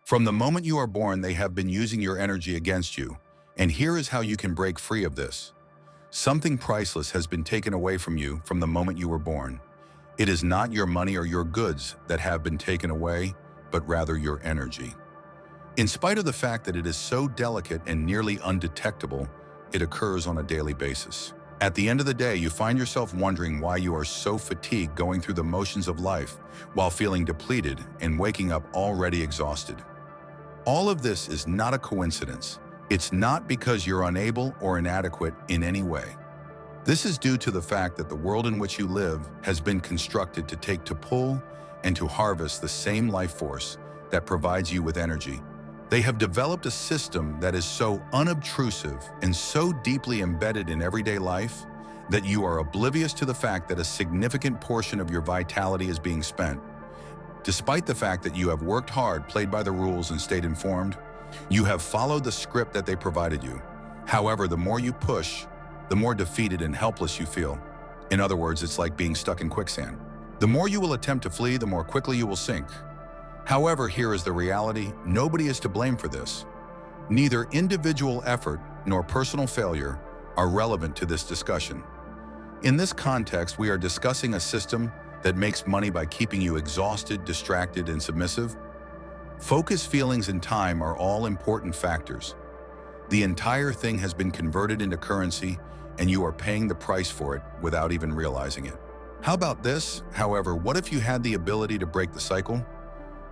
From the moment you are born, they have been using your energy against you. And here is how you can break free of this. Something priceless has been taken away from you from the moment you were born. It is not your money or your goods that have been taken away, but rather your energy. In spite of the fact that it is so delicate and nearly undetectable, it occurs on a daily basis. At the end of the day, you find yourself wondering why you are so fatigued going through the motions of life while feeling depleted and waking up already exhausted. All of this is not a coincidence. It's not because you're unable or inadequate in any way. This is due to the fact that the world in which you live has been constructed to pull and to harvest the same life force that provides you with energy. They have developed a system that is so unobtrusive and so deeply embedded in everyday life that you are oblivious to the fact that a significant portion of your vitality is being spent. Despite the fact that you have worked hard, played by the rules, and stayed informed, you have followed the script that they provided you. However, the more you push, the more defeated and helpless you feel. In other words, it's like being stuck in quicksand. The more you will attempt to flee, the more quickly you will sink. However, here is the reality: nobody is to blame for this. Neither individual effort nor personal failure are relevant to this discussion. In this context, we are discussing a system that makes money by keeping you exhausted, distracted, and submissive. Focus, feelings, and time are all important factors. The entire thing has been converted into currency, and you are paying the price for it without even realizing it. How about this? However, what if you had the ability to break the cycle?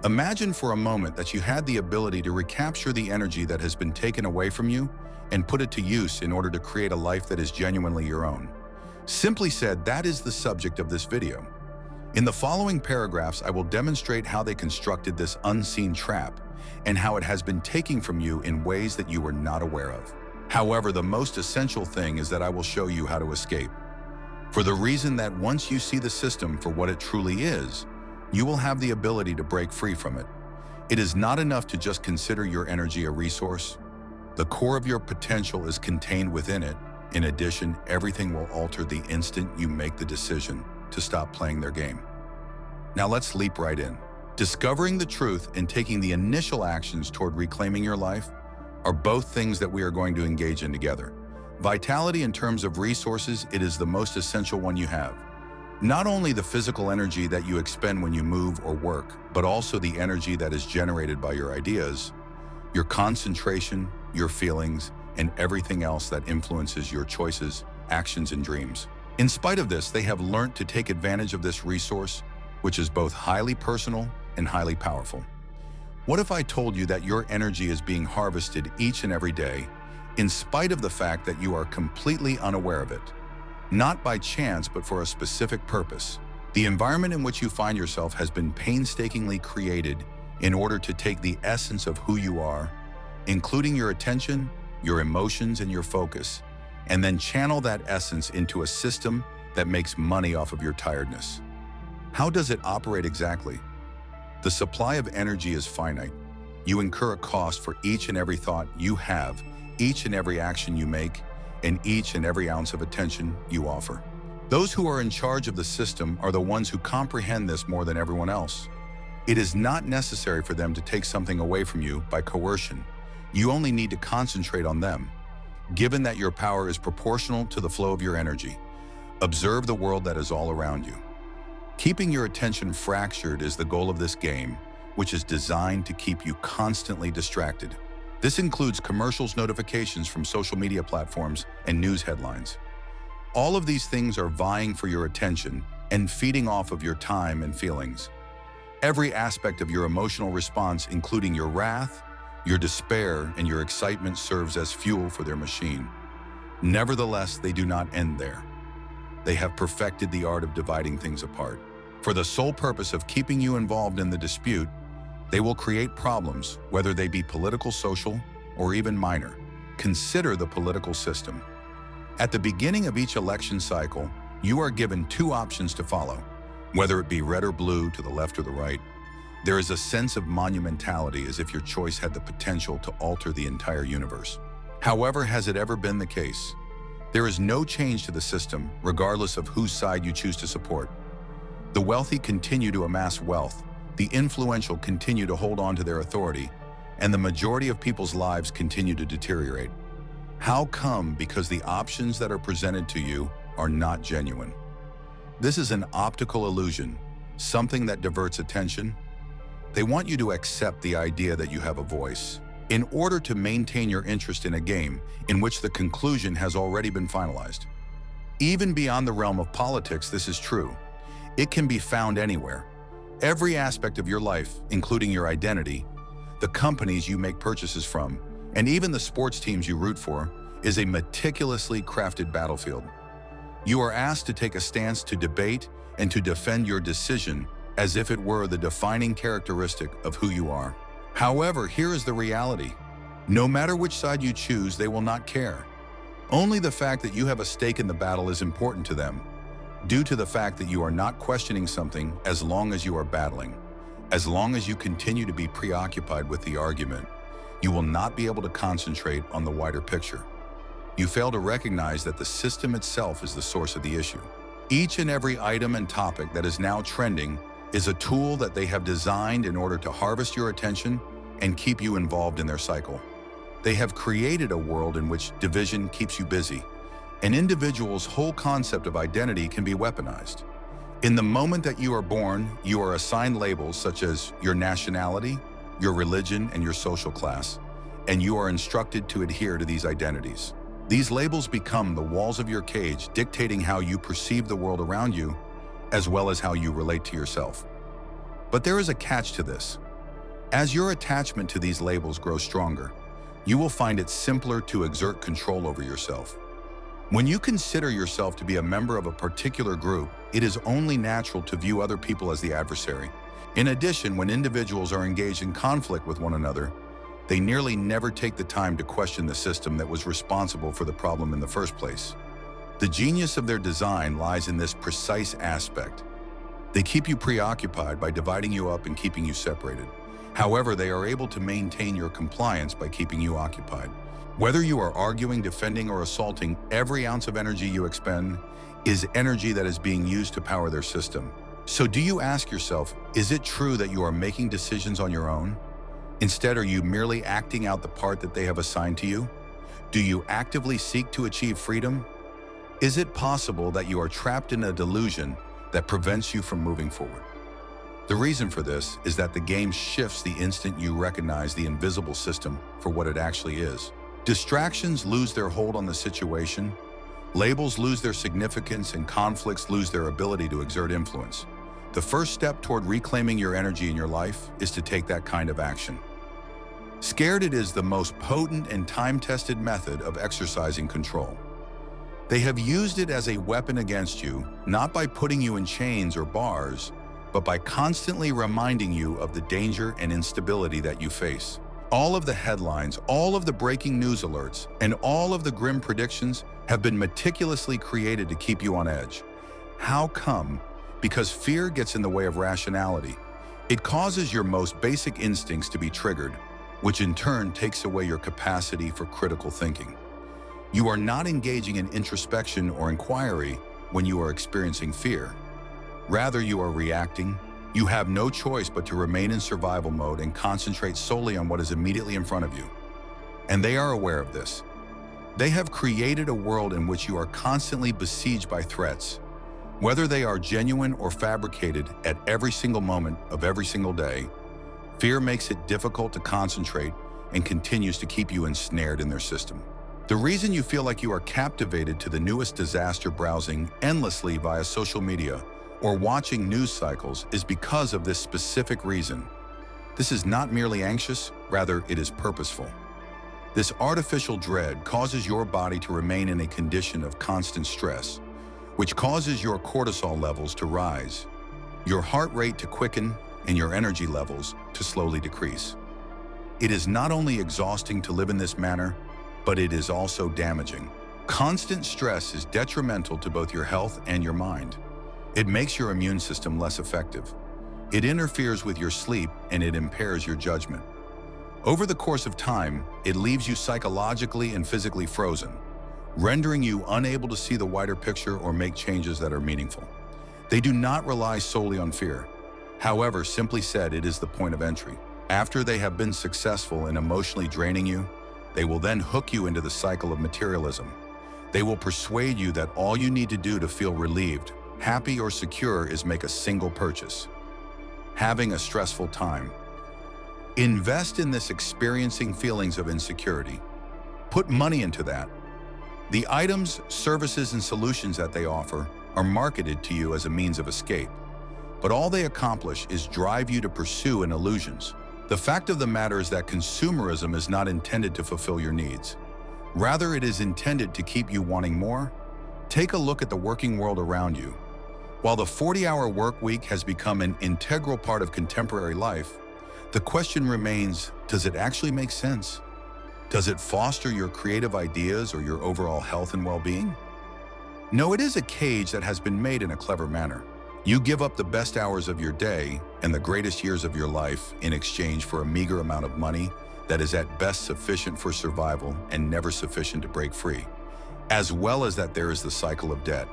Imagine for a moment that you had the ability to recapture the energy that has been taken away from you and put it to use in order to create a life that is genuinely your own. Simply said, that is the subject of this video. In the following paragraphs, I will demonstrate how they constructed this unseen trap and how it has been taken from you in ways that you were not aware of. However, the most essential thing is that I will show you how to escape. For the reason that once you see the system for what it truly is, you will have the ability to break free from it. It is not enough to just consider your energy a resource. The core of your potential is contained within it. In addition, everything will alter the instant you make the decision to stop playing their game. Now let's leap right in. Discovering the truth and taking the initial actions toward reclaiming your life are both things that we are going to engage in together. Vitality in terms of resources, it is the most essential one you have. Not only the physical energy that you expend when you move or work, but also the energy that is generated by your ideas, your concentration, your feelings, and everything else that influences your choices, actions, and dreams. In spite of this, they have learned to take advantage of this resource, which is both highly personal and highly powerful. What if I told you that your energy is being harvested each and every day, in spite of the fact that you are completely unaware of it? Not by chance, but for a specific purpose. The environment in which you find yourself has been painstakingly created in order to take the essence of who you are, including your attention, your emotions, and your focus, and then channel that essence into a system that makes money off of your tiredness. How does it operate exactly? The supply of energy is finite. You incur a cost for each and every thought you have, each and every action you make, and each and every ounce of attention you offer. Those who are in charge of the system are the ones who comprehend this more than everyone else. It is not necessary for them to take something away from you by coercion. You only need to concentrate on them. Given that your power is proportional to the flow of your energy, observe the world that is all around you. Keeping your attention fractured is the goal of this game, which is designed to keep you constantly distracted. This includes commercials, notifications from social media platforms, and news headlines. All of these things are vying for your attention and feeding off of your time and feelings. Every aspect of your emotional response, including your wrath, your despair, and your excitement, serves as fuel for their machine. Nevertheless, they do not end there. They have perfected the art of dividing things apart. For the sole purpose of keeping you involved in the dispute, they will create problems, whether they be political, social, or even minor. Consider the political system. At the beginning of each election cycle, you are given two options to follow, whether it be red or blue, to the left or the right. There is a sense of monumentality, as if your choice had the potential to alter the entire universe. However, has it ever been the case? There is no change to the system, regardless of whose side you choose to support. The wealthy continue to amass wealth, the influential continue to hold on to their authority, and the majority of people's lives continue to deteriorate. How come? Because the options that are presented to you are not genuine. This is an optical illusion, something that diverts attention. They want you to accept the idea that you have a voice in order to maintain your interest in a game in which the conclusion has already been finalized. Even beyond the realm of politics, this is true. It can be found anywhere. Every aspect of your life, including your identity, the companies you make purchases from, and even the sports teams you root for, is a meticulously crafted battlefield. You are asked to take a stance, to debate, and to defend your decision as if it were the defining characteristic of who you are. However, here is the reality. No matter which side you choose, they will not care. Only the fact that you have a stake in the battle is important to them, due to the fact that you are not questioning something as long as you are battling. As long as you continue to be preoccupied with the argument, you will not be able to concentrate on the wider picture. You fail to recognize that the system itself is the source of the issue. Each and every item and topic that is now trending is a tool that they have designed in order to harvest your attention and keep you involved in their cycle. They have created a world in which division keeps you busy. An individual's whole concept of identity can be weaponized. In the moment that you are born, you are assigned labels such as your nationality, your religion, and your social class, and you are instructed to adhere to these identities. These labels become the walls of your cage, dictating how you perceive the world around you, as well as how you relate to yourself. But there is a catch to this. As your attachment to these labels grows stronger, you will find it simpler to exert control over yourself. When you consider yourself to be a member of a particular group, it is only natural to view other people as the adversary. In addition, when individuals are engaged in conflict with one another, they nearly never take the time to question the system that was responsible for the problem in the first place. The genius of their design lies in this precise aspect. They keep you preoccupied by dividing you up and keeping you separated. However, they are able to maintain your compliance by keeping you occupied. Whether you are arguing, defending, or assaulting, every ounce of energy you expend is energy that is being used to power their system. So do you ask yourself, is it true that you are making decisions on your own? Instead, are you merely acting out the part that they have assigned to you? Do you actively seek to achieve freedom? Is it possible that you are trapped in a delusion that prevents you from moving forward? The reason for this is that the game shifts the instant you recognize the invisible system for what it actually is. Distractions lose their hold on the situation, labels lose their significance, and conflicts lose their ability to exert influence. The first step toward reclaiming your energy in your life is to take that kind of action. Scared it is the most potent and time-tested method of exercising control. They have used it as a weapon against you, not by putting you in chains or bars, but by constantly reminding you of the danger and instability that you face. All of the headlines, all of the breaking news alerts, and all of the grim predictions have been meticulously created to keep you on edge. How come? Because fear gets in the way of rationality. It causes your most basic instincts to be triggered, which in turn takes away your capacity for critical thinking. You are not engaging in introspection or inquiry when you are experiencing fear. Rather, you are reacting. You have no choice but to remain in survival mode and concentrate solely on what is immediately in front of you. And they are aware of this. They have created a world in which you are constantly besieged by threats. Whether they are genuine or fabricated at every single moment of every single day, fear makes it difficult to concentrate and continues to keep you ensnared in their system. The reason you feel like you are captivated to the newest disaster, browsing endlessly via social media or watching news cycles, is because of this specific reason. This is not merely anxious, rather it is purposeful. This artificial dread causes your body to remain in a condition of constant stress, which causes your cortisol levels to rise, your heart rate to quicken, and your energy levels to slowly decrease. It is not only exhausting to live in this manner, but it is also damaging. Constant stress is detrimental to both your health and your mind. It makes your immune system less effective. It interferes with your sleep and it impairs your judgment. Over the course of time, it leaves you psychologically and physically frozen, rendering you unable to see the wider picture or make changes that are meaningful. They do not rely solely on fear. However, simply said, it is the point of entry. After they have been successful in emotionally draining you, they will then hook you into the cycle of materialism. They will persuade you that all you need to do to feel relieved, happy, or secure is make a single purchase. Having a stressful time. Invest in this experiencing feelings of insecurity. Put money into that. The items, services, and solutions that they offer are marketed to you as a means of escape, but all they accomplish is drive you to pursue an illusions. The fact of the matter is that consumerism is not intended to fulfill your needs. Rather, it is intended to keep you wanting more. Take a look at the working world around you. While the 40-hour work week has become an integral part of contemporary life, the question remains, does it actually make sense? Does it foster your creative ideas or your overall health and well-being? No, it is a cage that has been made in a clever manner. You give up the best hours of your day and the greatest years of your life in exchange for a meager amount of money that is at best sufficient for survival and never sufficient to break free. As well as that, there is the cycle of debt.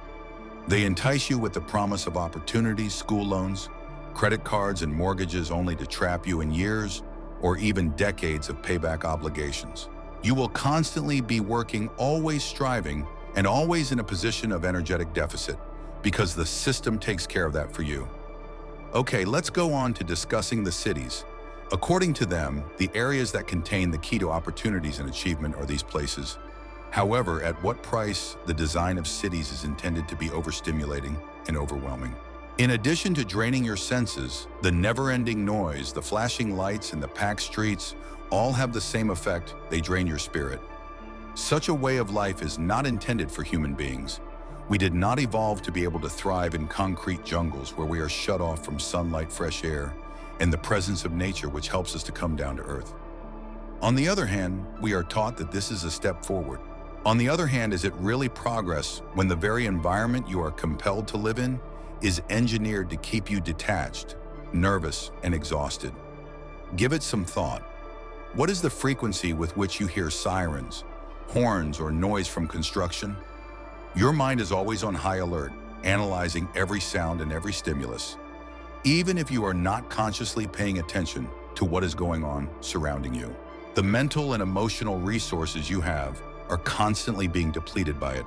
They entice you with the promise of opportunities, school loans, credit cards, and mortgages only to trap you in years or even decades of payback obligations. You will constantly be working, always striving, and always in a position of energetic deficit, because the system takes care of that for you. Okay, let's go on to discussing the cities. According to them, the areas that contain the key to opportunities and achievement are these places. However, at what price? The design of cities is intended to be overstimulating and overwhelming. In addition to draining your senses, the never-ending noise, the flashing lights, and the packed streets all have the same effect. They drain your spirit. Such a way of life is not intended for human beings. We did not evolve to be able to thrive in concrete jungles where we are shut off from sunlight, fresh air, and the presence of nature which helps us to come down to earth. On the other hand, we are taught that this is a step forward. On the other hand, is it really progress when the very environment you are compelled to live in is engineered to keep you detached, nervous, and exhausted? Give it some thought. What is the frequency with which you hear sirens, horns, or noise from construction? Your mind is always on high alert, analyzing every sound and every stimulus, even if you are not consciously paying attention to what is going on surrounding you. The mental and emotional resources you have are constantly being depleted by it.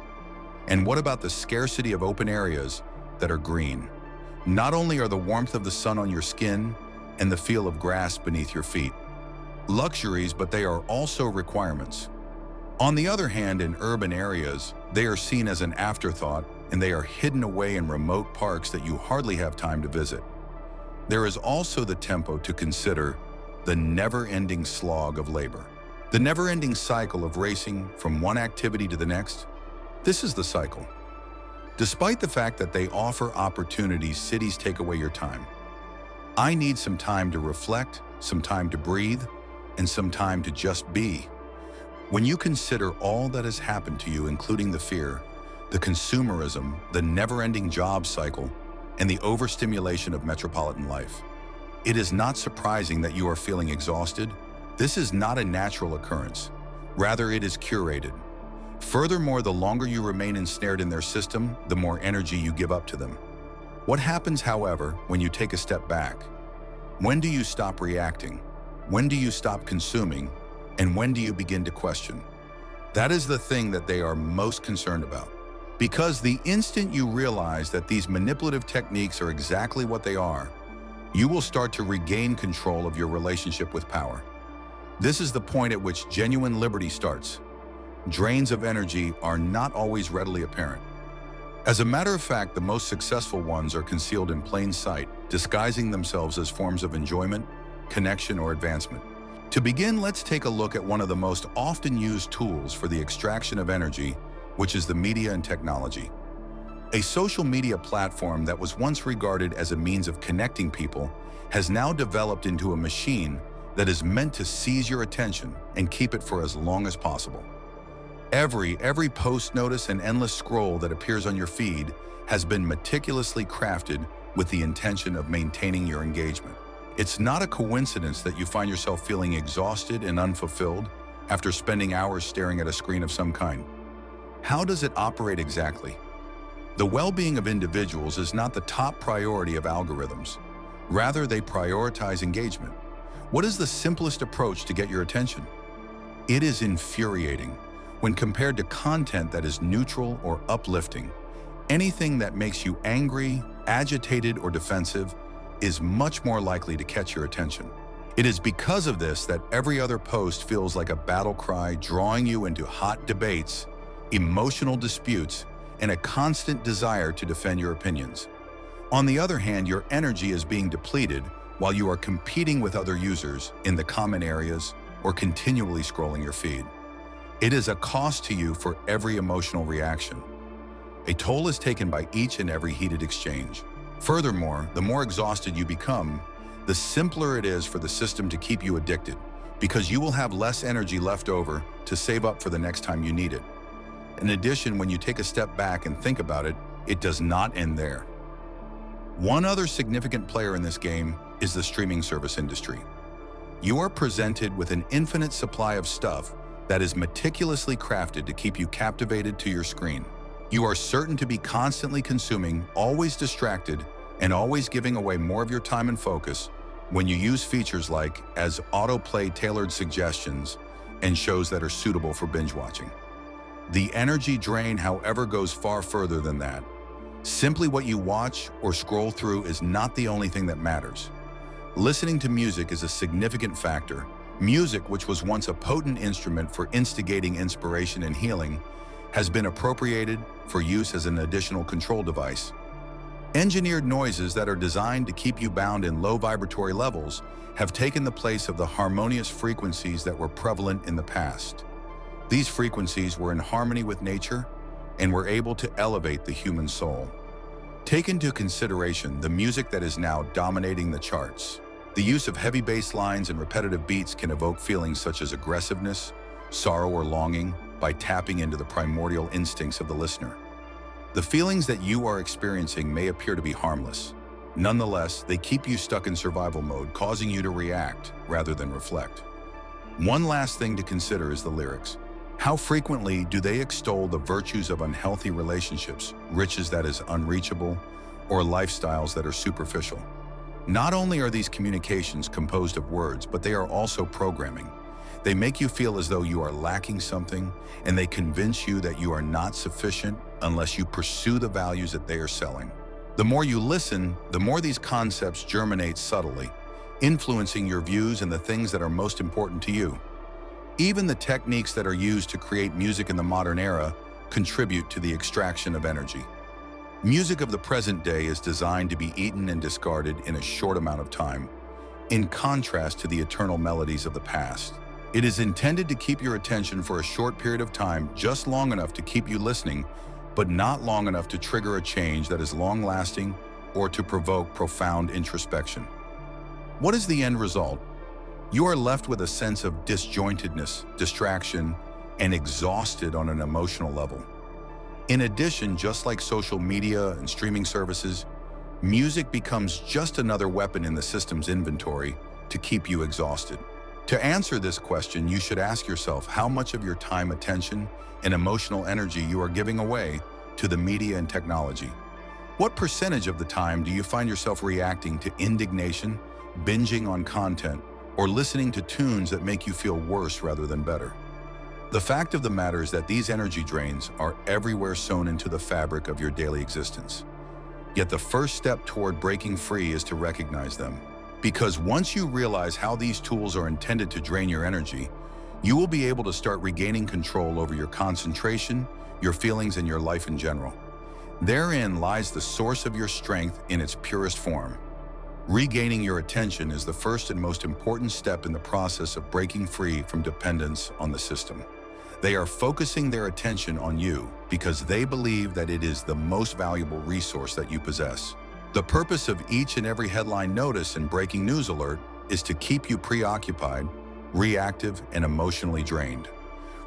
And what about the scarcity of open areas that are green? Not only are the warmth of the sun on your skin and the feel of grass beneath your feet luxuries, but they are also requirements. On the other hand, in urban areas, they are seen as an afterthought, and they are hidden away in remote parks that you hardly have time to visit. There is also the tempo to consider, the never-ending slog of labor. The never-ending cycle of racing from one activity to the next. This is the cycle. Despite the fact that they offer opportunities, cities take away your time. I need some time to reflect, some time to breathe, and some time to just be. When you consider all that has happened to you, including the fear, the consumerism, the never-ending job cycle, and the overstimulation of metropolitan life, it is not surprising that you are feeling exhausted. This is not a natural occurrence. Rather, it is curated. Furthermore, the longer you remain ensnared in their system, the more energy you give up to them. What happens, however, when you take a step back? When do you stop reacting? When do you stop consuming? And when do you begin to question? That is the thing that they are most concerned about. Because the instant you realize that these manipulative techniques are exactly what they are, you will start to regain control of your relationship with power. This is the point at which genuine liberty starts. Drains of energy are not always readily apparent. As a matter of fact, the most successful ones are concealed in plain sight, disguising themselves as forms of enjoyment, connection, or advancement. To begin, let's take a look at one of the most often used tools for the extraction of energy, which is the media and technology. A social media platform that was once regarded as a means of connecting people has now developed into a machine that is meant to seize your attention and keep it for as long as possible. Every post, notice, and endless scroll that appears on your feed has been meticulously crafted with the intention of maintaining your engagement. It's not a coincidence that you find yourself feeling exhausted and unfulfilled after spending hours staring at a screen of some kind. How does it operate exactly? The well-being of individuals is not the top priority of algorithms. Rather, they prioritize engagement. What is the simplest approach to get your attention? It is infuriating. When compared to content that is neutral or uplifting, anything that makes you angry, agitated, or defensive is much more likely to catch your attention. It is because of this that every other post feels like a battle cry, drawing you into hot debates, emotional disputes, and a constant desire to defend your opinions. On the other hand, your energy is being depleted while you are competing with other users in the comment areas or continually scrolling your feed. It is a cost to you for every emotional reaction. A toll is taken by each and every heated exchange. Furthermore, the more exhausted you become, the simpler it is for the system to keep you addicted, because you will have less energy left over to save up for the next time you need it. In addition, when you take a step back and think about it, it does not end there. One other significant player in this game is the streaming service industry. You are presented with an infinite supply of stuff that is meticulously crafted to keep you captivated to your screen. You are certain to be constantly consuming, always distracted, and always giving away more of your time and focus when you use features like as autoplay tailored suggestions and shows that are suitable for binge watching. The energy drain, however, goes far further than that. Simply what you watch or scroll through is not the only thing that matters. Listening to music is a significant factor. Music, which was once a potent instrument for instigating inspiration and healing, has been appropriated for use as an additional control device. Engineered noises that are designed to keep you bound in low vibratory levels have taken the place of the harmonious frequencies that were prevalent in the past. These frequencies were in harmony with nature and were able to elevate the human soul. Take into consideration the music that is now dominating the charts. The use of heavy bass lines and repetitive beats can evoke feelings such as aggressiveness, sorrow, or longing by tapping into the primordial instincts of the listener. The feelings that you are experiencing may appear to be harmless. Nonetheless, they keep you stuck in survival mode, causing you to react rather than reflect. One last thing to consider is the lyrics. How frequently do they extol the virtues of unhealthy relationships, riches that is unreachable, or lifestyles that are superficial? Not only are these communications composed of words, but they are also programming. They make you feel as though you are lacking something, and they convince you that you are not sufficient unless you pursue the values that they are selling. The more you listen, the more these concepts germinate subtly, influencing your views and the things that are most important to you. Even the techniques that are used to create music in the modern era contribute to the extraction of energy. Music of the present day is designed to be eaten and discarded in a short amount of time, in contrast to the eternal melodies of the past. It is intended to keep your attention for a short period of time, just long enough to keep you listening, but not long enough to trigger a change that is long-lasting or to provoke profound introspection. What is the end result? You are left with a sense of disjointedness, distraction, and exhausted on an emotional level. In addition, just like social media and streaming services, music becomes just another weapon in the system's inventory to keep you exhausted. To answer this question, you should ask yourself how much of your time, attention, and emotional energy you are giving away to the media and technology. What percentage of the time do you find yourself reacting to indignation, binging on content, or listening to tunes that make you feel worse rather than better? The fact of the matter is that these energy drains are everywhere sewn into the fabric of your daily existence. Yet the first step toward breaking free is to recognize them. Because once you realize how these tools are intended to drain your energy, you will be able to start regaining control over your concentration, your feelings, and your life in general. Therein lies the source of your strength in its purest form. Regaining your attention is the first and most important step in the process of breaking free from dependence on the system. They are focusing their attention on you because they believe that it is the most valuable resource that you possess. The purpose of each and every headline notice and breaking news alert is to keep you preoccupied, reactive, and emotionally drained.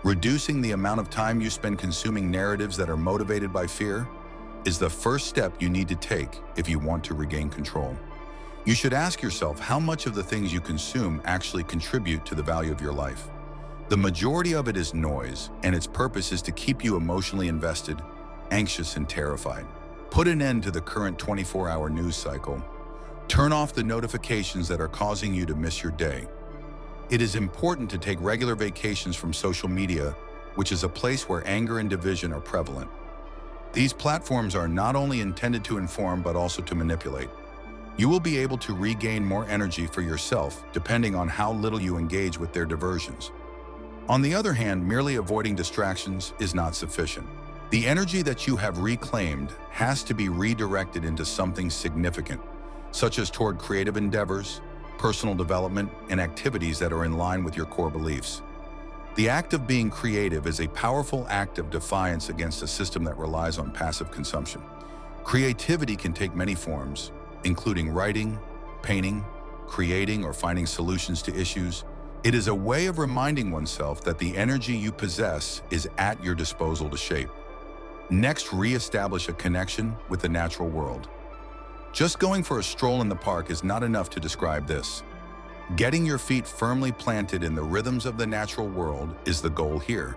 Reducing the amount of time you spend consuming narratives that are motivated by fear is the first step you need to take if you want to regain control. You should ask yourself how much of the things you consume actually contribute to the value of your life. The majority of it is noise, and its purpose is to keep you emotionally invested, anxious, and terrified. Put an end to the current 24-hour news cycle. Turn off the notifications that are causing you to miss your day. It is important to take regular vacations from social media, which is a place where anger and division are prevalent. These platforms are not only intended to inform but also to manipulate. You will be able to regain more energy for yourself depending on how little you engage with their diversions. On the other hand, merely avoiding distractions is not sufficient. The energy that you have reclaimed has to be redirected into something significant, such as toward creative endeavors, personal development, and activities that are in line with your core beliefs. The act of being creative is a powerful act of defiance against a system that relies on passive consumption. Creativity can take many forms, including writing, painting, creating, or finding solutions to issues. It is a way of reminding oneself that the energy you possess is at your disposal to shape. Next, re-establish a connection with the natural world. Just going for a stroll in the park is not enough to describe this. Getting your feet firmly planted in the rhythms of the natural world is the goal here.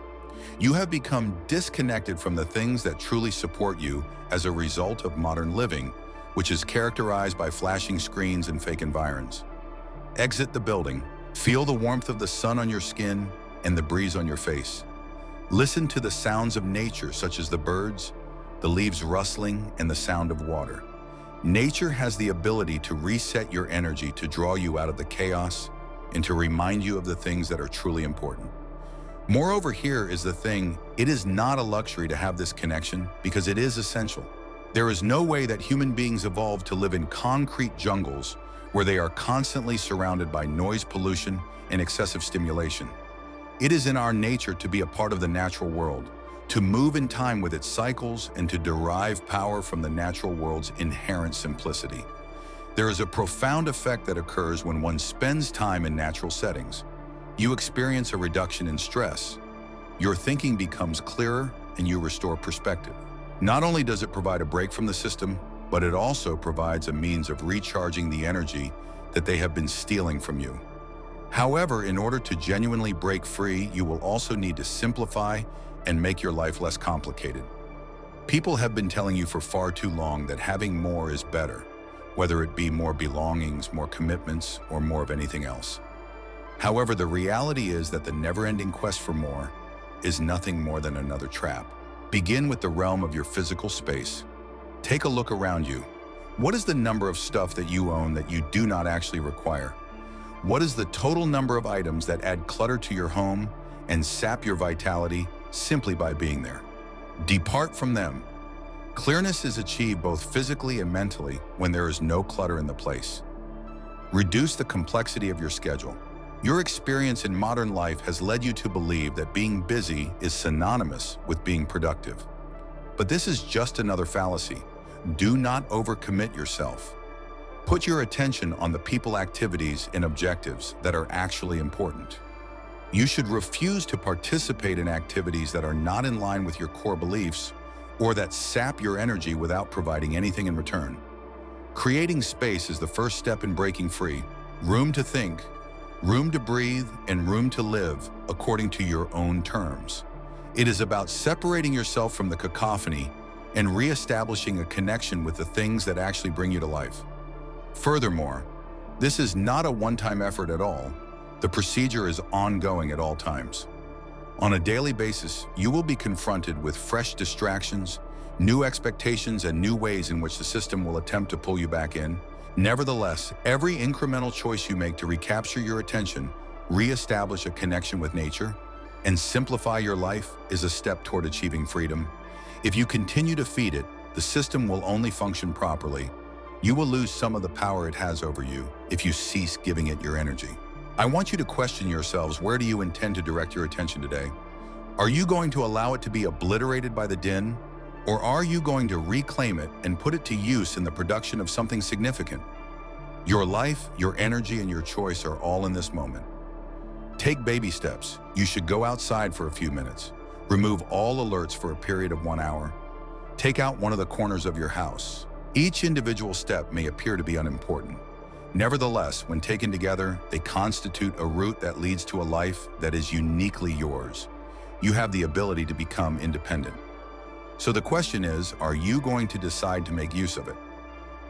You have become disconnected from the things that truly support you as a result of modern living, which is characterized by flashing screens and fake environs. Exit the building. Feel the warmth of the sun on your skin and the breeze on your face. Listen to the sounds of nature, such as the birds, the leaves rustling, and the sound of water. Nature has the ability to reset your energy, to draw you out of the chaos and to remind you of the things that are truly important. Moreover, here is the thing: it is not a luxury to have this connection because it is essential. There is no way that human beings evolved to live in concrete jungles where they are constantly surrounded by noise pollution and excessive stimulation. It is in our nature to be a part of the natural world, to move in time with its cycles, and to derive power from the natural world's inherent simplicity. There is a profound effect that occurs when one spends time in natural settings. You experience a reduction in stress. Your thinking becomes clearer and you restore perspective. Not only does it provide a break from the system, but it also provides a means of recharging the energy that they have been stealing from you. However, in order to genuinely break free, you will also need to simplify and make your life less complicated. People have been telling you for far too long that having more is better, whether it be more belongings, more commitments, or more of anything else. However, the reality is that the never-ending quest for more is nothing more than another trap. Begin with the realm of your physical space. Take a look around you. What is the number of stuff that you own that you do not actually require? What is the total number of items that add clutter to your home and sap your vitality simply by being there? Depart from them. Clearness is achieved both physically and mentally when there is no clutter in the place. Reduce the complexity of your schedule. Your experience in modern life has led you to believe that being busy is synonymous with being productive. But this is just another fallacy. Do not overcommit yourself. Put your attention on the people, activities, and objectives that are actually important. You should refuse to participate in activities that are not in line with your core beliefs or that sap your energy without providing anything in return. Creating space is the first step in breaking free. Room to think, room to breathe, and room to live according to your own terms. It is about separating yourself from the cacophony and re-establishing a connection with the things that actually bring you to life. Furthermore, this is not a one-time effort at all. The procedure is ongoing at all times. On a daily basis, you will be confronted with fresh distractions, new expectations, and new ways in which the system will attempt to pull you back in. Nevertheless, every incremental choice you make to recapture your attention, re-establish a connection with nature, and simplify your life is a step toward achieving freedom. If you continue to feed it, the system will only function properly. You will lose some of the power it has over you if you cease giving it your energy. I want you to question yourselves: where do you intend to direct your attention today? Are you going to allow it to be obliterated by the din? Or are you going to reclaim it and put it to use in the production of something significant? Your life, your energy, and your choice are all in this moment. Take baby steps. You should go outside for a few minutes. Remove all alerts for a period of 1 hour. Take out one of the corners of your house. Each individual step may appear to be unimportant. Nevertheless, when taken together, they constitute a route that leads to a life that is uniquely yours. You have the ability to become independent. So the question is, are you going to decide to make use of it?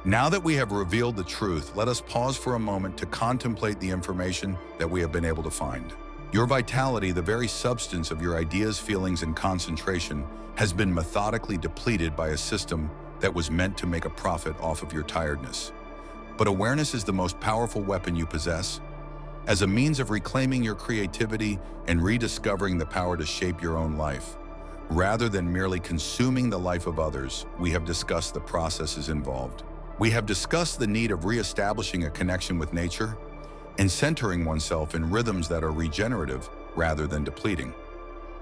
Now that we have revealed the truth, let us pause for a moment to contemplate the information that we have been able to find. Your vitality, the very substance of your ideas, feelings, and concentration, has been methodically depleted by a system that was meant to make a profit off of your tiredness. But awareness is the most powerful weapon you possess. As a means of reclaiming your creativity and rediscovering the power to shape your own life. Rather than merely consuming the life of others, we have discussed the processes involved. We have discussed the need of reestablishing a connection with nature and centering oneself in rhythms that are regenerative rather than depleting.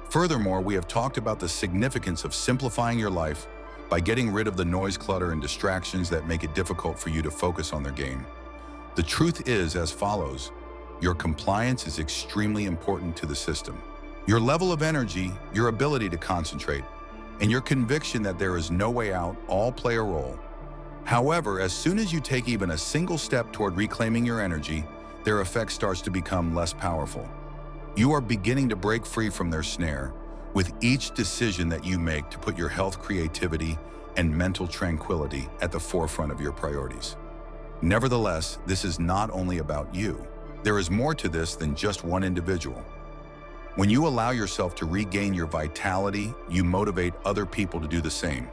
Furthermore, we have talked about the significance of simplifying your life by getting rid of the noise, clutter, and distractions that make it difficult for you to focus on their game. The truth is as follows: your compliance is extremely important to the system. Your level of energy, your ability to concentrate, and your conviction that there is no way out all play a role. However, as soon as you take even a single step toward reclaiming your energy, their effect starts to become less powerful. You are beginning to break free from their snare with each decision that you make to put your health, creativity, and mental tranquility at the forefront of your priorities. Nevertheless, this is not only about you. There is more to this than just one individual. When you allow yourself to regain your vitality, you motivate other people to do the same.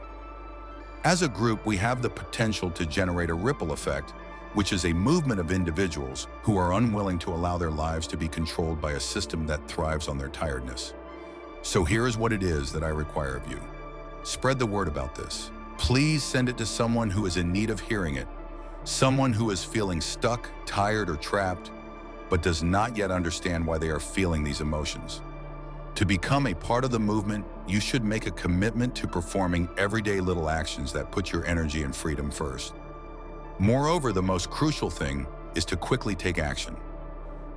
As a group, we have the potential to generate a ripple effect, which is a movement of individuals who are unwilling to allow their lives to be controlled by a system that thrives on their tiredness. So here is what it is that I require of you. Spread the word about this. Please send it to someone who is in need of hearing it, someone who is feeling stuck, tired, or trapped, but does not yet understand why they are feeling these emotions. To become a part of the movement, you should make a commitment to performing everyday little actions that put your energy and freedom first. Moreover, the most crucial thing is to quickly take action.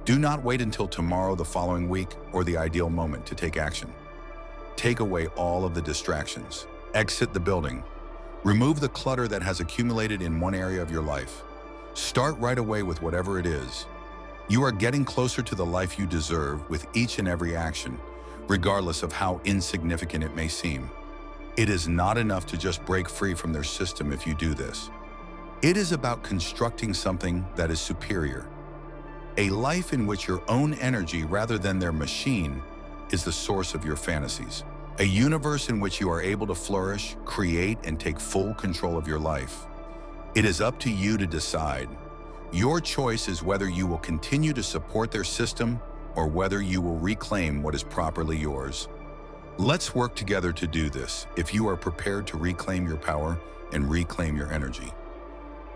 Do not wait until tomorrow, the following week, or the ideal moment to take action. Take away all of the distractions. Exit the building. Remove the clutter that has accumulated in one area of your life. Start right away with whatever it is. You are getting closer to the life you deserve with each and every action, regardless of how insignificant it may seem. It is not enough to just break free from their system if you do this. It is about constructing something that is superior. A life in which your own energy, rather than their machine, is the source of your fantasies. A universe in which you are able to flourish, create, and take full control of your life. It is up to you to decide. Your choice is whether you will continue to support their system or whether you will reclaim what is properly yours. Let's work together to do this if you are prepared to reclaim your power and reclaim your energy.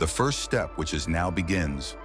The first step, which is now begins,